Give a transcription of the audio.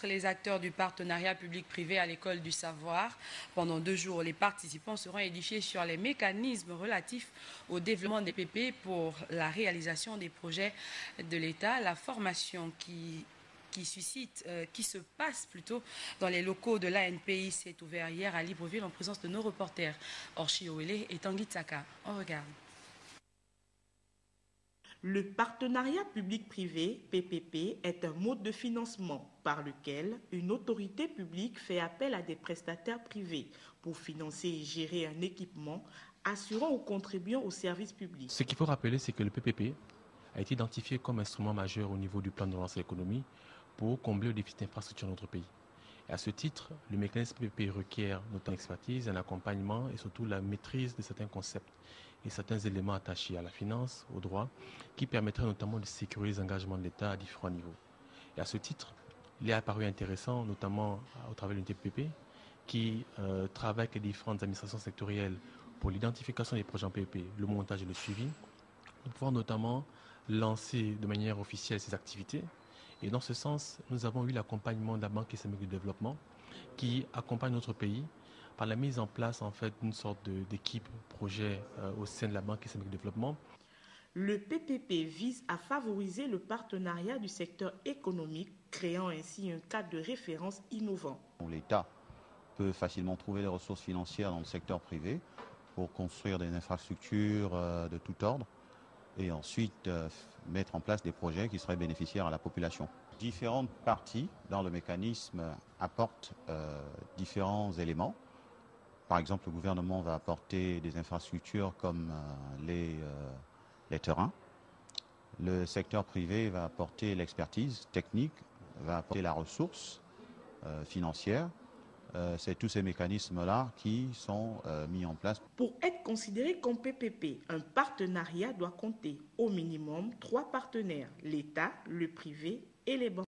les acteurs du partenariat public-privé à l'école du savoir. Pendant 2 jours, les participants seront édifiés sur les mécanismes relatifs au développement des PP pour la réalisation des projets de l'État. La formation qui se passe plutôt dans les locaux de l'ANPI s'est ouvert hier à Libreville en présence de nos reporters Orchi Owele et Tanguy Tsaka. On regarde. Le partenariat public-privé, PPP, est un mode de financement par lequel une autorité publique fait appel à des prestataires privés pour financer et gérer un équipement assurant aux contribuants au service public. Ce qu'il faut rappeler, c'est que le PPP a été identifié comme instrument majeur au niveau du plan de relance de l'économie pour combler le déficit d'infrastructure de notre pays. Et à ce titre, le mécanisme PPP requiert notamment l'expertise, un accompagnement et surtout la maîtrise de certains concepts et certains éléments attachés à la finance, au droit, qui permettraient notamment de sécuriser les engagements de l'État à différents niveaux. Et à ce titre, il est apparu intéressant, notamment au travers de l'unité PPP, qui travaille avec les différentes administrations sectorielles pour l'identification des projets en PPP, le montage et le suivi, de pouvoir notamment lancer de manière officielle ces activités. Et dans ce sens, nous avons eu l'accompagnement de la Banque islamique de développement qui accompagne notre pays par la mise en place en fait d'une sorte d'équipe projet au sein de la Banque islamique de développement. Le PPP vise à favoriser le partenariat du secteur économique, créant ainsi un cadre de référence innovant. L'État peut facilement trouver des ressources financières dans le secteur privé pour construire des infrastructures de tout ordre et ensuite mettre en place des projets qui seraient bénéficiaires à la population. Différentes parties dans le mécanisme apportent différents éléments. Par exemple, le gouvernement va apporter des infrastructures comme les terrains. Le secteur privé va apporter l'expertise technique, va apporter la ressource financière. C'est tous ces mécanismes-là qui sont mis en place. Pour être considéré comme PPP, un partenariat doit compter au minimum 3 partenaires, l'État, le privé et les banques.